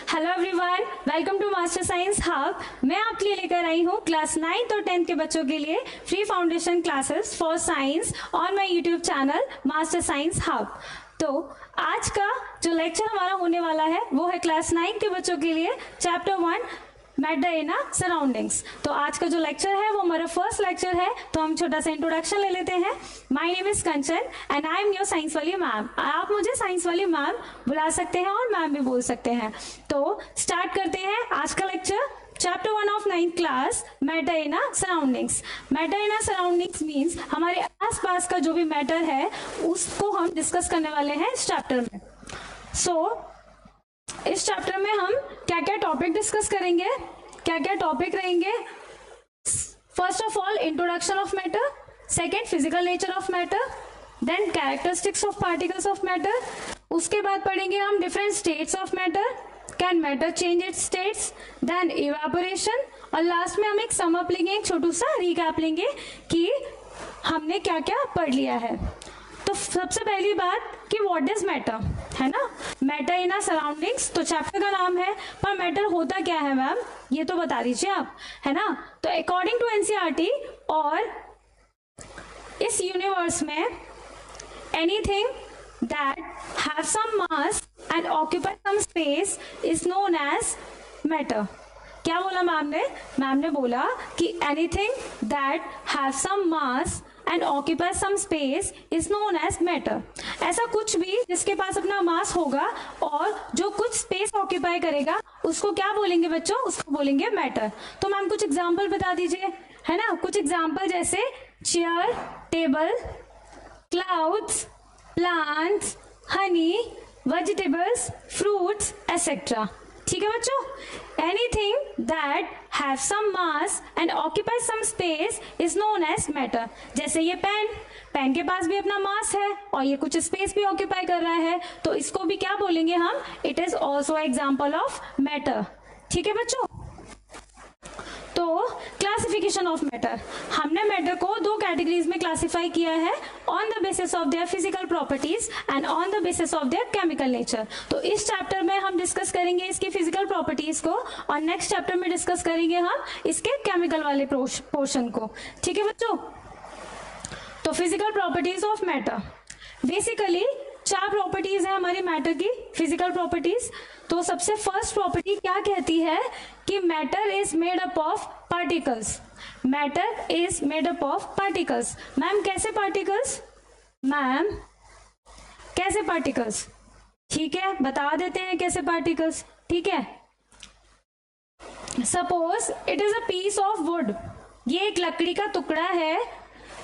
Hello everyone, welcome to master science hub. मैं आपके लिए लेकर आई हूँ क्लास 9th और 10th के बच्चों के लिए free foundation classes for science on my YouTube channel master science hub. तो आज का जो लेक्चर हमारा होने वाला है वो है क्लास 9 के बच्चों के लिए चैप्टर 1 मैटर इन सराउंडिंग्स। तो आज का जो लेक्चर है वो हमारा फर्स्ट लेक्चर है, तो हम छोटा सा इंट्रोडक्शन ले लेते हैं। My name is Kanchan and I am your science वाली मैम। आप मुझे साइंस वाली मैम बुला सकते हैं और मैम भी बोल सकते हैं। तो स्टार्ट करते हैं आज का lecture. Chapter 1 of 9th class, matter in surroundings. Matter in surroundings means हमारे आसपास का जो भी मैटर है उसको हम डिस्कस करने वाले हैं इस चैप्टर में। इस चैप्टर में हम क्या क्या टॉपिक डिस्कस करेंगे, क्या क्या टॉपिक रहेंगे। First of all introduction of matter, second physical nature of matter, then characteristics of particles of matter. उसके बाद पढ़ेंगे हम different states of matter, can matter change its states, then evaporation, और last में हम एक सम अप लेंगे, एक छोटू सा रिकैप लेंगे कि हमने क्या क्या पढ़ लिया है। तो सबसे पहली बात कि व्हाट इज मैटर, है ना। मैटर इन सराउंडिंग्स तो चैप्टर का नाम है, पर मैटर होता क्या है मैम ये तो बता दीजिए आप, है ना। तो अकॉर्डिंग टू एनसीईआरटी और इस यूनिवर्स में anything that have some mass and occupy some space is known as matter. क्या बोला मैम ने? मैम ने बोला कि anything that have some mass and occupy some space is known as matter. ऐसा कुछ भी जिसके पास अपना मास होगा और जो कुछ स्पेस ऑक्यूपाई करेगा उसको क्या बोलेंगे बच्चों? उसको बोलेंगे मैटर। तो मैम कुछ एग्जांपल बता दीजिए, है ना। कुछ एग्जांपल जैसे chair, table, clouds, plants, honey, vegetables, fruits etcetera. ठीक है बच्चों। Anything that have some mass and occupy some space is known as matter. जैसे ये पेन, पेन के पास भी अपना मास है और ये कुछ स्पेस भी ऑक्यूपाई कर रहा है, तो इसको भी क्या बोलेंगे हम? It is also example of matter. ठीक है बच्चों। तो क्लासिफिकेशन ऑफ मैटर, हमने मैटर को दो कैटेगरीज में क्लासिफाई किया है, on the basis of their physical properties and on the basis of their chemical nature. तो इस चैप्टर में हम डिस्कस करेंगे इसकी फिजिकल प्रॉपर्टीज को और नेक्स्ट चैप्टर में डिस्कस करेंगे हम इसके केमिकल वाले पोर्शन को। ठीक है बच्चों। तो physical properties of matter, basically 4 properties है हमारी मैटर की, फिजिकल प्रॉपर्टीज। तो सबसे फर्स्ट प्रॉपर्टी क्या कहती है कि matter is made up of particles. Matter is made up of particles. Ma'am कैसे पार्टिकल्स? मैम कैसे पार्टिकल्स? ठीक है, बता देते हैं कैसे पार्टिकल्स। ठीक है, suppose it is a piece of wood, ये एक लकड़ी का टुकड़ा है।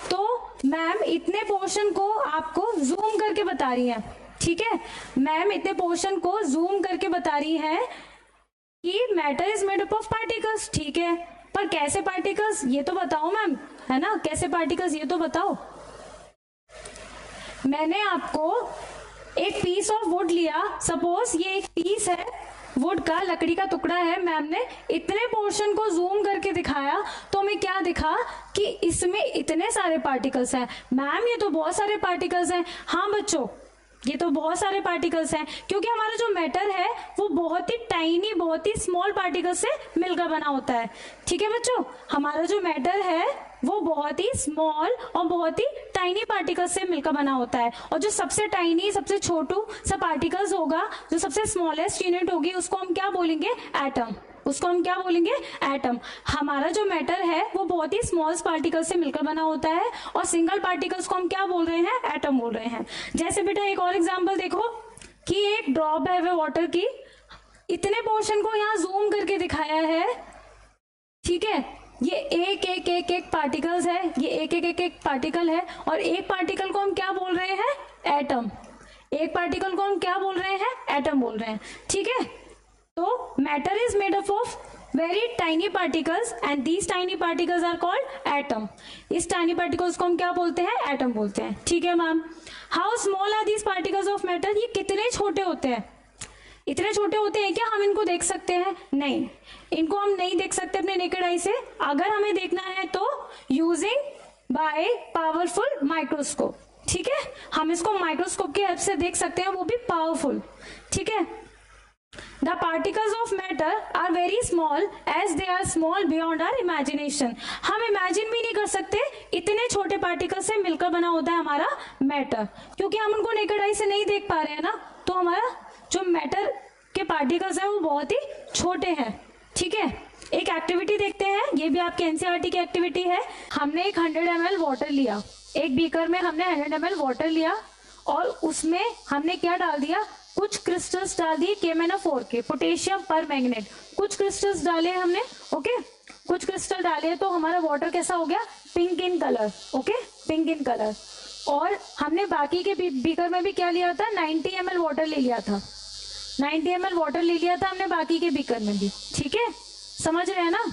तो मैम इतने पोर्शन को आपको जूम करके बता रही है। ठीक है, मैम इतने पोर्शन को जूम करके बता रही है कि matter is made up of particles. ठीक है, पर कैसे पार्टिकल्स ये तो बताओ मैम, है ना। कैसे पार्टिकल्स ये तो बताओ। मैंने आपको एक पीस ऑफ वुड लिया, सपोज ये एक पीस है वुड का, लकड़ी का टुकड़ा है। मैम ने इतने पोर्शन को जूम करके दिखाया तो हमें क्या दिखा कि इसमें इतने सारे पार्टिकल्स हैं। मैम ये तो बहुत सारे पार्टिकल्स हैं। हाँ बच्चों, ये तो बहुत सारे पार्टिकल्स हैं, क्योंकि हमारा जो मैटर है वो बहुत ही टाइनी, बहुत ही स्मॉल पार्टिकल्स से मिलकर बना होता है। ठीक है बच्चों, हमारा जो मैटर है वो बहुत ही स्मॉल और बहुत ही टाइनी पार्टिकल्स से मिलकर बना होता है। और जो सबसे टाइनी, सबसे छोटू सा पार्टिकल्स होगा, जो सबसे स्मॉलेस्ट यूनिट होगी, उसको हम क्या बोलेंगे? एटम। उसको हम क्या बोलेंगे? एटम। हमारा जो मैटर है वो बहुत ही स्मॉल पार्टिकल से मिलकर बना होता है और सिंगल पार्टिकल्स को हम क्या बोल रहे हैं? एटम बोल रहे हैं। जैसे बेटा एक और एग्जांपल देखो कि एक ड्रॉप है वे वाटर की, इतने पोर्शन को यहाँ जूम करके दिखाया है। ठीक है, ये एक पार्टिकल्स है, ये एक पार्टिकल है और एक पार्टिकल को हम क्या बोल रहे हैं? एटम। एक पार्टिकल को हम क्या बोल रहे हैं? एटम बोल रहे हैं। ठीक है, तो matter is made up of very tiny particles and these tiny particles are called atom. इस टाइनी पार्टिकल्स को हम क्या बोलते हैं? एटम बोलते हैं। ठीक है ma'am. How small are these particles of matter, ये कितने छोटे होते हैं? इतने छोटे होते हैं क्या हम इनको देख सकते हैं? नहीं, इनको हम नहीं देख सकते अपने नेकेड आई से। अगर हमें देखना है तो यूजिंग बाय पावरफुल माइक्रोस्कोप। ठीक है, हम इसको माइक्रोस्कोप की हेल्प से देख सकते हैं, वो भी पावरफुल। ठीक है, The particles of matter are very small as they are small beyond our imagination. हम imagine भी नहीं कर सकते इतने छोटे पार्टिकल से मिलकर बना होता है हमारा मैटर, क्योंकि हम उनको नेकेड आई से नहीं देख पा रहे हैं ना, तो हमारा जो मैटर के पार्टिकल्स है वो बहुत ही छोटे हैं। ठीक है, एक एक्टिविटी देखते हैं, ये भी आपके एनसीईआरटी की एक्टिविटी है। हमने एक 100 ml वाटर लिया, एक बीकर में हमने 100 ml वाटर लिया और उसमें हमने क्या डाल दिया, कुछ क्रिस्टल्स डाल दिए KMnO4 के, पोटेशियम पर मैग्नेट, कुछ क्रिस्टल्स डाले हमने। ओके, कुछ क्रिस्टल डाले तो हमारा वाटर कैसा हो गया, pink in colour. Okay, pink in colour. और हमने बाकी के बीकर में भी क्या लिया था, 90 ml वाटर ले लिया था, 90 ml वाटर ले लिया था हमने बाकी के बीकर में भी। ठीक है, समझ रहे हैं ना,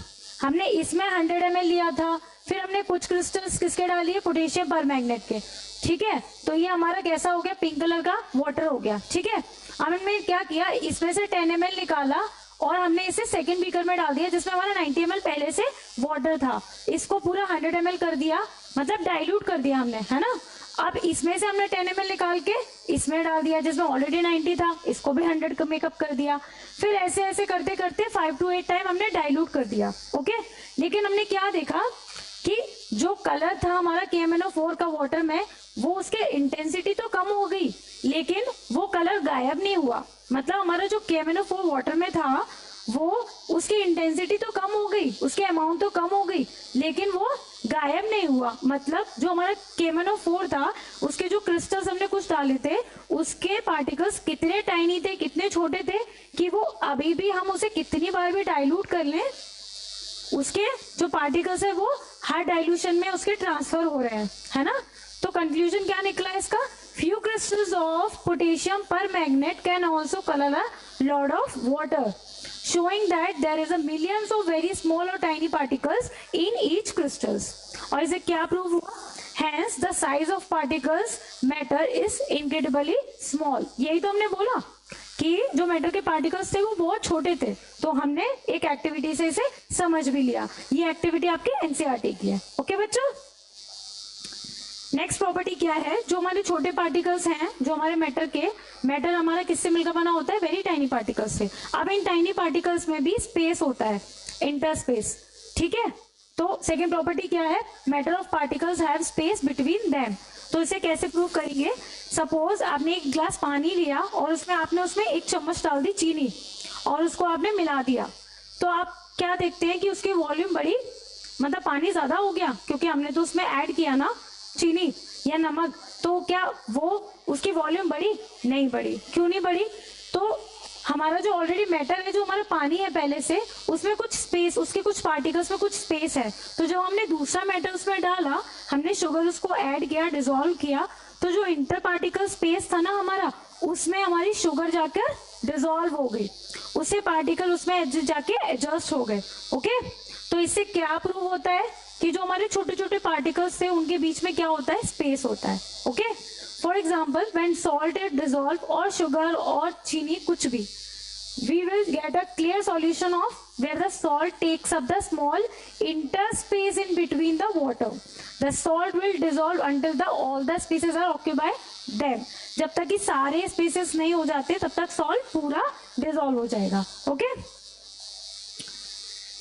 हमने इसमें 100 ml लिया था, फिर हमने कुछ क्रिस्टल्स किसके डालिए, पोटेशियम पर मैग्नेट के। ठीक है, तो ये हमारा कैसा हो गया, पिंक कलर का वाटर हो गया। ठीक है, अब हमने क्या किया, इसमें से 10 ml निकाला और हमने इसे सेकंड बीकर में डाल दिया जिसमें हमारा 90 ml पहले से वाटर था, इसको पूरा 100 ml कर दिया, मतलब डाइल्यूट कर दिया हमने, है ना। अब इसमें से हमने 10 ml निकाल के इसमें डाल दिया जिसमें ऑलरेडी 90 था, इसको भी 100 का मेकअप कर दिया। फिर ऐसे ऐसे करते करते 5 to 8 टाइम हमने डाइल्यूट कर दिया। ओके, लेकिन हमने क्या देखा कि जो कलर था हमारा KMnO4 का वाटर में, वो उसके इंटेंसिटी तो कम हो गई लेकिन वो कलर गायब नहीं हुआ। मतलब हमारा जो KMnO4 वाटर में था वो उसकी इंटेंसिटी तो कम हो गई, उसके अमाउंट तो कम हो गई, लेकिन वो गायब नहीं हुआ। मतलब जो हमारा KMnO4 था उसके जो क्रिस्टल्स हमने कुछ डाले थे उसके पार्टिकल्स कितने टाइनी थे, कितने छोटे थे कि वो अभी भी हम उसे कितनी बार भी डाइल्यूट कर लें उसके जो पार्टिकल्स है वो हर डाइल्यूशन में उसके ट्रांसफर हो रहे हैं, है ना। तो कंक्लूजन क्या निकला इसका, few crystals of potassium permanganate can also color a lot of water, showing that there is a millions of very small or tiny particles in each crystals. और इसे क्या प्रूव हुआ, hence the size of particles matter is incredibly small. यही तो हमने बोला कि जो मैटर के पार्टिकल्स थे वो बहुत छोटे थे, तो हमने एक एक्टिविटी से इसे समझ भी लिया। ये एक्टिविटी आपके एनसीईआरटी की है। ओके बच्चों, नेक्स्ट प्रॉपर्टी क्या है, जो हमारे छोटे पार्टिकल्स हैं, जो हमारे मैटर हमारा किससे मिलकर बना होता है, वेरी टाइनी पार्टिकल्स से। अब इन टाइनी पार्टिकल्स में भी स्पेस होता है, इंटरस्पेस। ठीक है, तो सेकेंड प्रॉपर्टी क्या है, matter of particles have space between them. तो इसे कैसे प्रूव करेंगे, सपोज आपने एक ग्लास पानी लिया और आपने उसमें 1 चम्मच डाल दी चीनी और उसको आपने मिला दिया, तो आप क्या देखते हैं कि उसकी वॉल्यूम बढ़ी, मतलब पानी ज्यादा हो गया क्योंकि हमने तो उसमें ऐड किया ना चीनी या नमक, तो क्या वो उसकी वॉल्यूम बढ़ी, नहीं बढ़ी। क्यों नहीं बढ़ी, तो हमारा जो ऑलरेडी मैटर है, जो हमारा पानी है पहले से, उसमें कुछ स्पेस, उसके कुछ पार्टिकल्स में कुछ स्पेस है, तो जब हमने दूसरा मैटर उसमें डाला, हमने शुगर उसको ऐड किया, डिसॉल्व किया, तो जो इंटर पार्टिकल स्पेस था ना हमारा, उसमें हमारी शुगर जाकर डिसॉल्व हो गई, उससे पार्टिकल उसमें जाके एडजस्ट हो गए। ओके, तो इससे क्या प्रूव होता है कि जो हमारे छोटे छोटे पार्टिकल्स थे उनके बीच में क्या होता है, स्पेस होता है। Okay, for example when salt is dissolve और शुगर और चीनी कुछ भी, we will get a clear solution of where the salt takes up the small interspace in between the water. The salt will dissolve until all the spaces are occupied them. जब तक कि सारे spaces नहीं हो जाते तब तक salt पूरा डिसॉल्व हो जाएगा। ओके,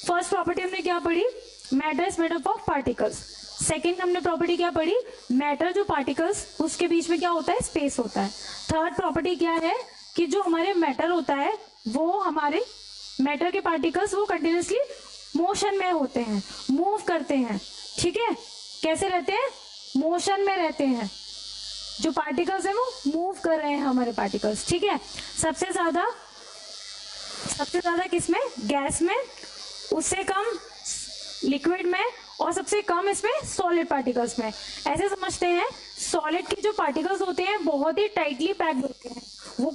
फर्स्ट प्रॉपर्टी हमने क्या पढ़ी, matter is made up of particles. Second हमने प्रॉपर्टी क्या पढ़ी, मैटर जो पार्टिकल्स उसके बीच में क्या होता है, स्पेस होता है। थर्ड प्रॉपर्टी क्या है कि जो हमारे मैटर होता है वो हमारे मैटर के पार्टिकल्स वो कंटिन्यूसली मोशन में होते हैं, मूव करते हैं। ठीक है, कैसे रहते हैं, मोशन में रहते हैं, जो पार्टिकल्स है वो मूव कर रहे हैं हमारे पार्टिकल्स। ठीक है, सबसे ज्यादा किसमें, गैस में, उससे कम लिक्विड में, और सबसे कम इसमें सॉलिड पार्टिकल्स में। ऐसे समझते हैं सॉलिड के जो पार्टिकल्स होते हैं बहुत ही टाइटली पैक्ड होते हैं, वो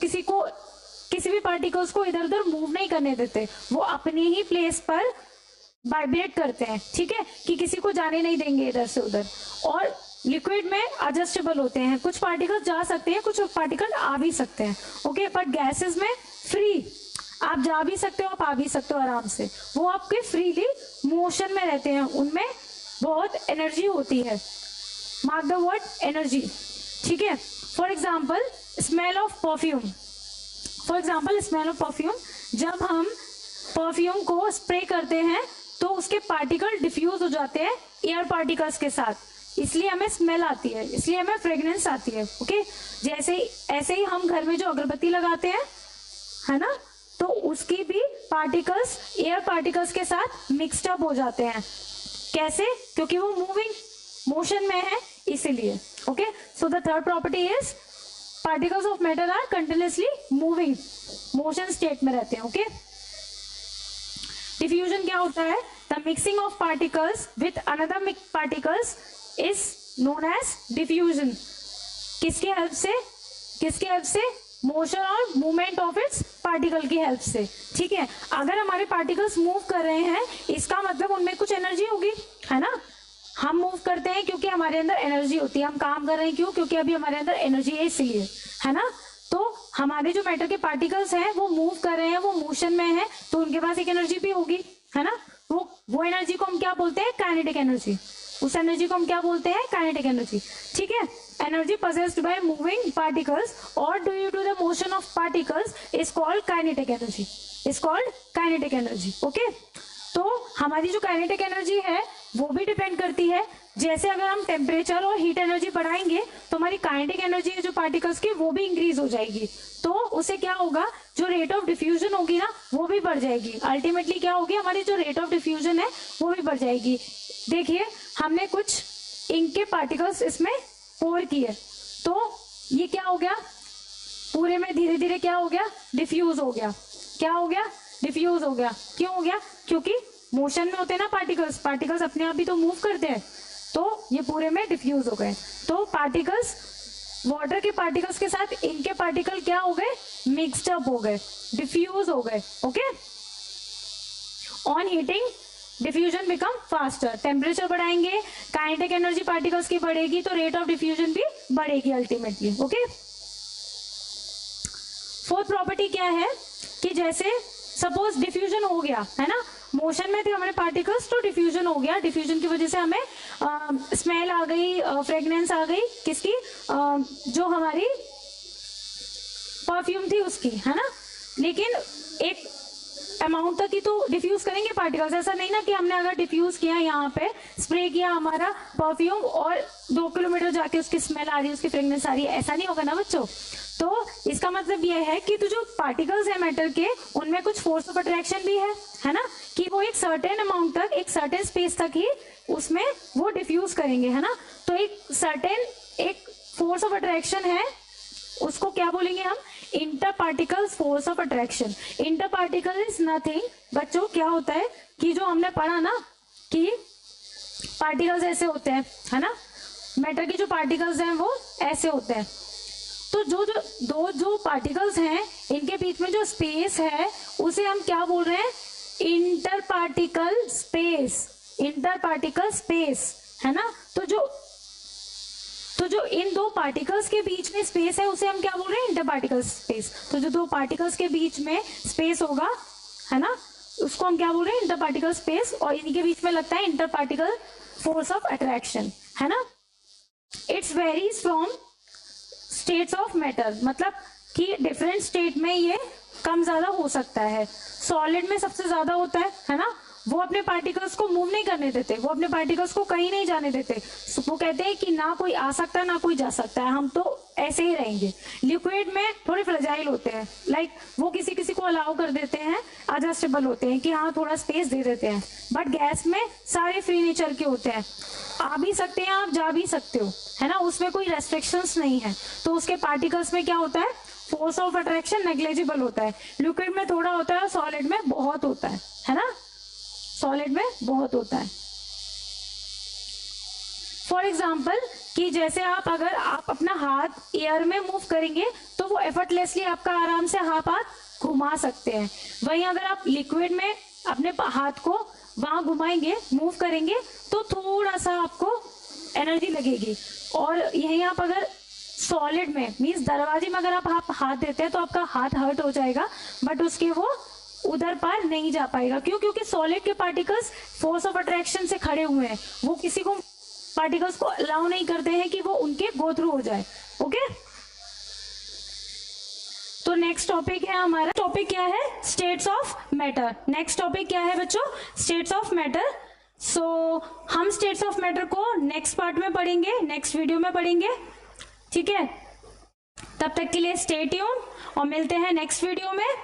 किसी भी पार्टिकल्स को इधर उधर मूव नहीं करने देते, वो अपनी ही प्लेस पर वाइब्रेट करते हैं। ठीक है, कि किसी को जाने नहीं देंगे इधर से उधर। और लिक्विड में एडजस्टेबल होते हैं, कुछ पार्टिकल्स जा सकते हैं, कुछ पार्टिकल आ भी सकते हैं। ओके, बट गैसेस में फ्री, आप जा भी सकते हो, आप आ भी सकते हो आराम से, वो आपके फ्रीली मोशन में रहते हैं, उनमें बहुत एनर्जी होती है। Mark the word energy. ठीक है, for example smell of perfume. For example smell of perfume, जब हम परफ्यूम को स्प्रे करते हैं तो उसके पार्टिकल डिफ्यूज हो जाते हैं एयर पार्टिकल्स के साथ, इसलिए हमें स्मेल आती है, इसलिए हमें फ्रेग्रेंस आती है। ओके, जैसे ऐसे ही हम घर में जो अगरबत्ती लगाते हैं, है ना, तो उसकी भी पार्टिकल्स एयर पार्टिकल्स के साथ मिक्सड अप हो जाते हैं। कैसे? क्योंकि वो मूविंग मोशन में है, इसीलिए। Okay, so the third property is particles of matter are continuously moving, motion state में रहते हैं। ओके, डिफ्यूजन क्या होता है? The mixing of particles with another particles is known as diffusion. किसकी हेल्प से? किसकी हेल्प से? मोशन और मूवमेंट ऑफ इट्स पार्टिकल की हेल्प से। ठीक है, अगर हमारे पार्टिकल्स मूव कर रहे हैं, इसका मतलब उनमें कुछ एनर्जी होगी, है ना। हम मूव करते हैं क्योंकि हमारे अंदर एनर्जी होती है, हम काम कर रहे हैं क्यों? क्योंकि अभी हमारे अंदर एनर्जी है, इसलिए, है ना। तो हमारे जो मैटर के पार्टिकल्स हैं वो मूव कर रहे हैं, वो मोशन में है, तो उनके पास एक एनर्जी भी होगी, है ना। वो एनर्जी को हम क्या बोलते हैं? Kinetic energy. उस एनर्जी को हम क्या बोलते हैं? Kinetic energy. ठीक है, energy possessed by moving particles or due to the motion of particles is called kinetic energy, is called kinetic energy। Okay, तो हमारी जो काइनेटिक एनर्जी है वो भी डिपेंड करती है, जैसे अगर हम टेम्परेचर और हीट एनर्जी बढ़ाएंगे तो हमारी काइनेटिक एनर्जी है जो पार्टिकल्स की वो भी इंक्रीज हो जाएगी, तो उससे क्या होगा? जो रेट ऑफ डिफ्यूजन होगी ना वो भी बढ़ जाएगी। अल्टीमेटली क्या होगी? हमारी जो रेट ऑफ डिफ्यूजन है वो भी बढ़ जाएगी। देखिए, हमने कुछ इंक के पार्टिकल्स इसमें पोर किए, तो ये क्या हो गया? पूरे में धीरे धीरे क्या हो गया? डिफ्यूज हो गया। क्या हो गया? डिफ्यूज हो गया। क्यों हो गया? क्योंकि मोशन में होते हैं ना पार्टिकल्स, पार्टिकल्स अपने आप भी तो मूव करते हैं, तो ये पूरे में डिफ्यूज हो गए। तो पार्टिकल्स, वाटर के पार्टिकल्स के साथ इंक के पार्टिकल क्या हो गए? मिक्स्ड अप हो गए, डिफ्यूज हो गए। Okay, on heating diffusion become faster. Temperature बढ़ाएंगे, काइनेटिक एनर्जी पार्टिकल्स की बढ़ेगी, तो रेट ऑफ डिफ्यूजन भी बढ़ेगी अल्टीमेटली। ओके, फोर्थ प्रॉपर्टी क्या है कि जैसे सपोज डिफ्यूजन हो गया, है ना, मोशन में थे हमारे पार्टिकल्स, तो डिफ्यूजन हो गया, डिफ्यूजन की वजह से हमें स्मेल आ गई, फ्रेग्रेंस आ गई, किसकी? जो हमारी परफ्यूम थी उसकी, है ना। लेकिन एक अमाउंट तक ही तो डिफ्यूज करेंगे पार्टिकल्स, ऐसा नहीं ना कि हमने अगर डिफ्यूज किया, यहाँ पे स्प्रे किया हमारा परफ्यूम और 2 किलोमीटर जाके उसकी स्मेल आ रही है, उसकी फ्रेग्रेंस आ रही है, ऐसा नहीं होगा ना बच्चों। तो इसका मतलब ये है कि तो जो पार्टिकल्स है मैटर के, उनमें कुछ फोर्स ऑफ अट्रैक्शन भी है ना, कि वो एक सर्टेन अमाउंट तक, एक सर्टेन स्पेस तक ही उसमें वो डिफ्यूज करेंगे, है ना। तो एक सर्टेन एक फोर्स ऑफ अट्रैक्शन है, उसको क्या बोलेंगे हम? Inter particle force of attraction. Inter particle is nothing बच्चों, क्या होता है कि जो हमने पढ़ा ना कि पार्टिकल्स ऐसे होते हैं, है ना, मैटर के जो पार्टिकल्स हैं वो ऐसे होते हैं, तो जो पार्टिकल्स हैं इनके बीच में जो स्पेस है उसे हम क्या बोल रहे हैं? Inter particle space. Inter particle space, है ना। तो जो इन दो पार्टिकल्स के बीच में स्पेस है उसे हम क्या बोल रहे हैं? Inter particle space. तो जो दो पार्टिकल्स के बीच में स्पेस होगा, है ना, उसको हम क्या बोल रहे हैं? इंटर पार्टिकल स्पेस, और इनके बीच में लगता है inter particle force of attraction, है ना। It's varies from states of matter, मतलब कि डिफरेंट स्टेट में ये कम ज्यादा हो सकता है। सॉलिड में सबसे ज्यादा होता है ना, वो अपने पार्टिकल्स को मूव नहीं करने देते, वो अपने पार्टिकल्स को कहीं नहीं जाने देते, वो कहते हैं कि ना कोई आ सकता है ना कोई जा सकता है, हम तो ऐसे ही रहेंगे। लिक्विड में थोड़े फ्रेजाइल होते हैं, लाइक वो किसी किसी को अलाउ कर देते हैं, एडजस्टेबल होते हैं कि हाँ थोड़ा स्पेस दे देते हैं, बट गैस में सारे फ्री नेचर के होते हैं, आ भी सकते हैं आप, जा भी सकते हो, है ना, उसमें कोई रेस्ट्रिक्शंस नहीं है। तो उसके पार्टिकल्स में क्या होता है? फोर्स ऑफ अट्रैक्शन नेग्लिजिबल होता है। लिक्विड में थोड़ा होता है, सॉलिड में बहुत होता है ना, सॉलिड में बहुत होता है। फॉर एग्जाम्पल कि जैसे अगर आप अपना हाथ एयर में मूव करेंगे तो वो एफर्टलेसली आपका आराम से हाथ घुमा सकते हैं। वहीं अगर आप लिक्विड में अपने हाथ को वहां घुमाएंगे, मूव करेंगे, तो थोड़ा सा आपको एनर्जी लगेगी। और यहीं आप अगर सॉलिड में मीन्स दरवाजे में अगर आप हाथ देते हैं तो आपका हाथ हर्ट हो जाएगा, बट उसके वो उधर पार नहीं जा पाएगा। क्यों? क्योंकि सॉलिड के पार्टिकल्स फोर्स ऑफ अट्रैक्शन से खड़े हुए हैं, वो किसी को पार्टिकल्स को अलाउ नहीं करते हैं कि वो उनके गो थ्रू हो जाए। ओके, तो तो नेक्स्ट टॉपिक है हमारा, टॉपिक क्या है, states of matter. Next topic क्या है बच्चों, स्टेट्स ऑफ मैटर। सो हम स्टेट्स ऑफ मैटर को नेक्स्ट पार्ट में पढ़ेंगे, नेक्स्ट वीडियो में पढ़ेंगे, ठीक है। तब तक के लिए स्टे ट्यून और मिलते हैं नेक्स्ट वीडियो में।